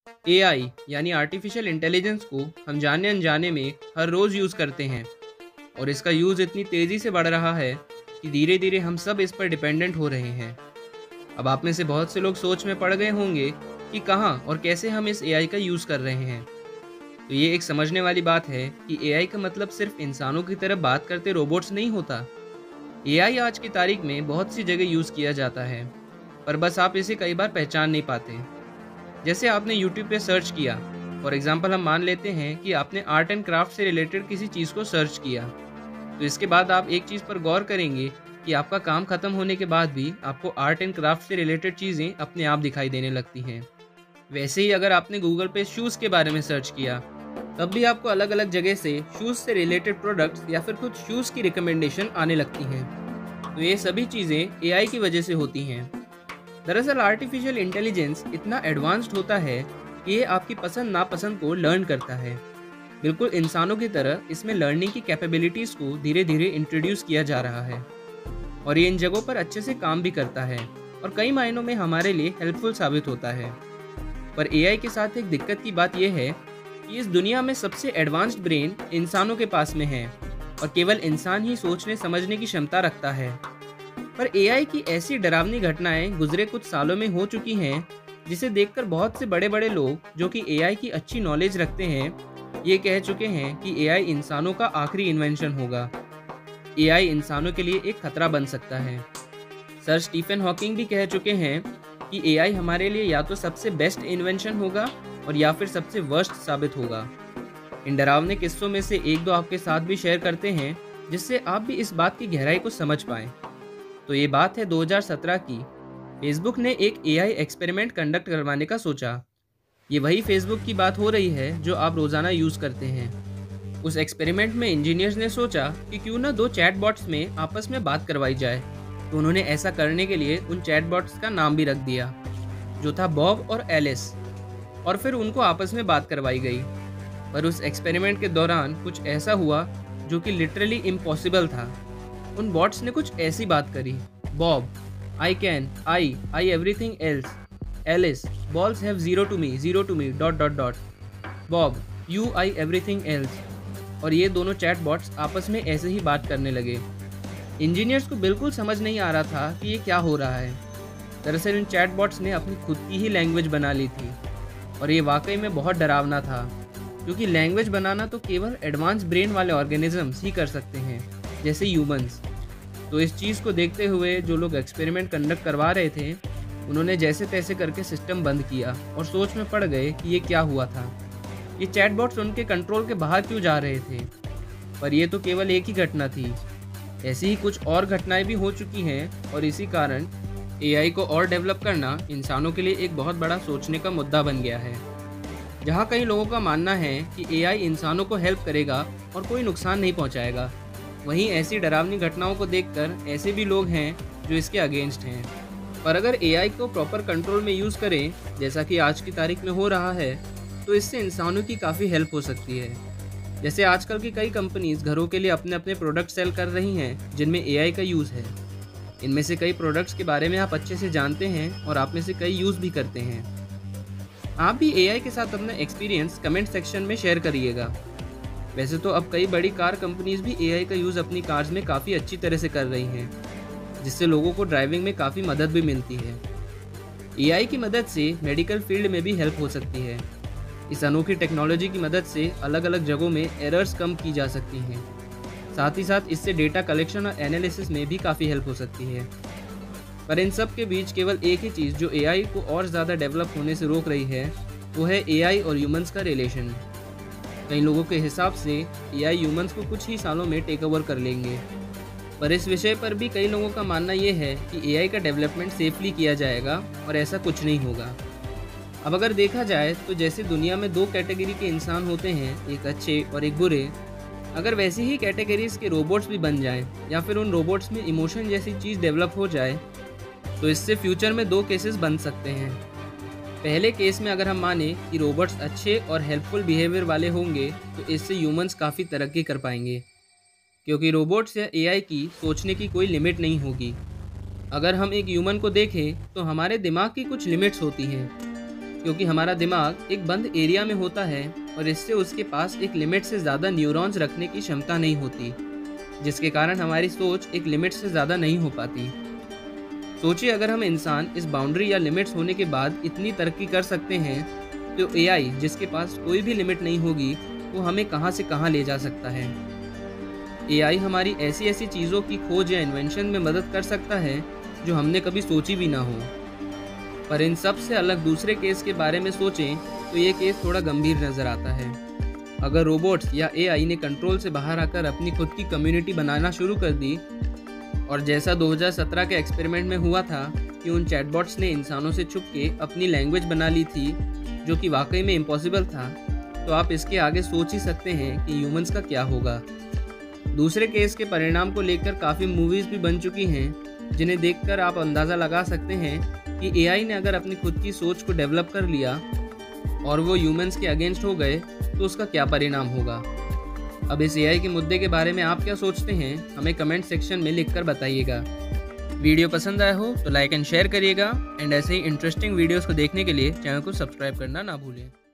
AI यानी artificial intelligence को हम जाने अनजाने में हर रोज़ यूज़ करते हैं और इसका यूज़ इतनी तेज़ी से बढ़ रहा है कि धीरे धीरे हम सब इस पर डिपेंडेंट हो रहे हैं। अब आप में से बहुत से लोग सोच में पड़ गए होंगे कि कहाँ और कैसे हम इस एआई का यूज़ कर रहे हैं। तो ये एक समझने वाली बात है कि एआई का मतलब सिर्फ इंसानों की तरह बात करते रोबोट्स नहीं होता। एआई आज की तारीख में बहुत सी जगह यूज़ किया जाता है, पर बस आप इसे कई बार पहचान नहीं पाते। जैसे आपने यूट्यूब पे सर्च किया, फॉर एग्जांपल हम मान लेते हैं कि आपने आर्ट एंड क्राफ्ट से रिलेटेड किसी चीज़ को सर्च किया, तो इसके बाद आप एक चीज़ पर गौर करेंगे कि आपका काम खत्म होने के बाद भी आपको आर्ट एंड क्राफ्ट से रिलेटेड चीज़ें अपने आप दिखाई देने लगती हैं। वैसे ही अगर आपने गूगल पे शूज़ के बारे में सर्च किया, तब भी आपको अलग अलग जगह से शूज़ से रिलेटेड प्रोडक्ट्स या फिर कुछ शूज़ की रिकमेंडेशन आने लगती हैं। तो ये सभी चीज़ें एआई की वजह से होती हैं। दरअसल आर्टिफिशियल इंटेलिजेंस इतना एडवांस्ड होता है कि ये आपकी पसंद नापसंद को लर्न करता है। बिल्कुल इंसानों की तरह इसमें लर्निंग की कैपेबिलिटीज़ को धीरे धीरे इंट्रोड्यूस किया जा रहा है और ये इन जगहों पर अच्छे से काम भी करता है और कई मायनों में हमारे लिए हेल्पफुल साबित होता है। पर एआई के साथ एक दिक्कत की बात यह है कि इस दुनिया में सबसे एडवांस्ड ब्रेन इंसानों के पास में है और केवल इंसान ही सोचने समझने की क्षमता रखता है। पर एआई की ऐसी डरावनी घटनाएं गुजरे कुछ सालों में हो चुकी हैं, जिसे देखकर बहुत से बड़े बड़े लोग जो कि एआई की अच्छी नॉलेज रखते हैं, ये कह चुके हैं कि एआई इंसानों का आखिरी इन्वेंशन होगा। एआई इंसानों के लिए एक खतरा बन सकता है। सर स्टीफन हॉकिंग भी कह चुके हैं कि एआई हमारे लिए या तो सबसे बेस्ट इन्वेंशन होगा और या फिर सबसे वर्स्ट साबित होगा। इन डरावने किस्सों में से एक दो आपके साथ भी शेयर करते हैं, जिससे आप भी इस बात की गहराई को समझ पाएं। तो ये बात है 2017 की। फेसबुक ने एक एआई एक्सपेरिमेंट कंडक्ट करवाने का सोचा। ये वही फेसबुक की बात हो रही है जो आप रोज़ाना यूज़ करते हैं। उस एक्सपेरिमेंट में इंजीनियर्स ने सोचा कि क्यों ना दो चैटबॉट्स में आपस में बात करवाई जाए। तो उन्होंने ऐसा करने के लिए उन चैटबॉट्स का नाम भी रख दिया, जो था बॉब और एलिस, और फिर उनको आपस में बात करवाई गई। पर उस एक्सपेरिमेंट के दौरान कुछ ऐसा हुआ जो कि लिटरली इम्पॉसिबल था। उन बॉट्स ने कुछ ऐसी बात करी, Bob, I everything else, Alice, balls have zero to me dot dot dot, Bob, you I everything else. और ये दोनों चैट बॉट्स आपस में ऐसे ही बात करने लगे। इंजीनियर्स को बिल्कुल समझ नहीं आ रहा था कि ये क्या हो रहा है। दरअसल इन चैट बॉट्स ने अपनी खुद की ही लैंग्वेज बना ली थी और ये वाकई में बहुत डरावना था, क्योंकि लैंग्वेज बनाना तो केवल एडवांस ब्रेन वाले ऑर्गेनिजम्स ही कर सकते हैं, जैसे ह्यूमंस। तो इस चीज़ को देखते हुए जो लोग एक्सपेरिमेंट कंडक्ट करवा रहे थे, उन्होंने जैसे तैसे करके सिस्टम बंद किया और सोच में पड़ गए कि ये क्या हुआ था। ये चैटबॉट्स उनके कंट्रोल के बाहर क्यों जा रहे थे। पर ये तो केवल एक ही घटना थी, ऐसी ही कुछ और घटनाएं भी हो चुकी हैं और इसी कारण एआई को और डेवलप करना इंसानों के लिए एक बहुत बड़ा सोचने का मुद्दा बन गया है। जहाँ कई लोगों का मानना है कि एआई इंसानों को हेल्प करेगा और कोई नुकसान नहीं पहुँचाएगा, वहीं ऐसी डरावनी घटनाओं को देखकर ऐसे भी लोग हैं जो इसके अगेंस्ट हैं। पर अगर एआई को प्रॉपर कंट्रोल में यूज़ करें, जैसा कि आज की तारीख में हो रहा है, तो इससे इंसानों की काफ़ी हेल्प हो सकती है। जैसे आजकल की कई कंपनीज घरों के लिए अपने अपने प्रोडक्ट सेल कर रही हैं जिनमें एआई का यूज़ है। इनमें से कई प्रोडक्ट्स के बारे में आप अच्छे से जानते हैं और आप में से कई यूज़ भी करते हैं। आप भी एआई के साथ अपना एक्सपीरियंस कमेंट सेक्शन में शेयर करिएगा। वैसे तो अब कई बड़ी कार कंपनीज भी एआई का यूज़ अपनी कार्स में काफ़ी अच्छी तरह से कर रही हैं, जिससे लोगों को ड्राइविंग में काफ़ी मदद भी मिलती है। एआई की मदद से मेडिकल फील्ड में भी हेल्प हो सकती है। इस अनोखी टेक्नोलॉजी की मदद से अलग अलग जगहों में एरर्स कम की जा सकती हैं। साथ ही साथ इससे डेटा कलेक्शन और एनालिसिस में भी काफ़ी हेल्प हो सकती है। पर इन सब के बीच केवल एक ही चीज़ जो एआई को और ज़्यादा डेवलप होने से रोक रही है, वो है एआई और ह्यूमंस का रिलेशन। कई लोगों के हिसाब से एआई ह्यूमंस को कुछ ही सालों में टेक ओवर कर लेंगे। पर इस विषय पर भी कई लोगों का मानना ये है कि एआई का डेवलपमेंट सेफली किया जाएगा और ऐसा कुछ नहीं होगा। अब अगर देखा जाए तो जैसे दुनिया में दो कैटेगरी के इंसान होते हैं, एक अच्छे और एक बुरे, अगर वैसी ही कैटेगरीज के रोबोट्स भी बन जाएं या फिर उन रोबोट्स में इमोशन जैसी चीज़ डेवलप हो जाए, तो इससे फ्यूचर में दो केसेस बन सकते हैं। पहले केस में अगर हम माने कि रोबोट्स अच्छे और हेल्पफुल बिहेवियर वाले होंगे, तो इससे ह्यूमंस काफ़ी तरक्की कर पाएंगे, क्योंकि रोबोट्स या एआई की सोचने की कोई लिमिट नहीं होगी। अगर हम एक ह्यूमन को देखें तो हमारे दिमाग की कुछ लिमिट्स होती हैं, क्योंकि हमारा दिमाग एक बंद एरिया में होता है और इससे उसके पास एक लिमिट से ज़्यादा न्यूरॉन्स रखने की क्षमता नहीं होती, जिसके कारण हमारी सोच एक लिमिट से ज़्यादा नहीं हो पाती। सोचिए, अगर हम इंसान इस बाउंड्री या लिमिट्स होने के बाद इतनी तरक्की कर सकते हैं, तो एआई जिसके पास कोई भी लिमिट नहीं होगी, वो हमें कहाँ से कहाँ ले जा सकता है। एआई हमारी ऐसी ऐसी चीज़ों की खोज या इन्वेंशन में मदद कर सकता है जो हमने कभी सोची भी ना हो। पर इन सब से अलग दूसरे केस के बारे में सोचें तो ये केस थोड़ा गंभीर नज़र आता है। अगर रोबोट्स या एआई ने कंट्रोल से बाहर आकर अपनी खुद की कम्युनिटी बनाना शुरू कर दी, और जैसा 2017 के एक्सपेरिमेंट में हुआ था कि उन चैटबॉट्स ने इंसानों से छुप के अपनी लैंग्वेज बना ली थी, जो कि वाकई में इम्पॉसिबल था, तो आप इसके आगे सोच ही सकते हैं कि ह्यूमंस का क्या होगा। दूसरे केस के परिणाम को लेकर काफ़ी मूवीज़ भी बन चुकी हैं, जिन्हें देखकर आप अंदाज़ा लगा सकते हैं कि एआई ने अगर अपनी खुद की सोच को डेवलप कर लिया और वो ह्यूमंस के अगेंस्ट हो गए, तो उसका क्या परिणाम होगा। अब इस एआई के मुद्दे के बारे में आप क्या सोचते हैं, हमें कमेंट सेक्शन में लिखकर बताइएगा। वीडियो पसंद आया हो तो लाइक एंड शेयर करिएगा, एंड ऐसे ही इंटरेस्टिंग वीडियोस को देखने के लिए चैनल को सब्सक्राइब करना ना भूलें।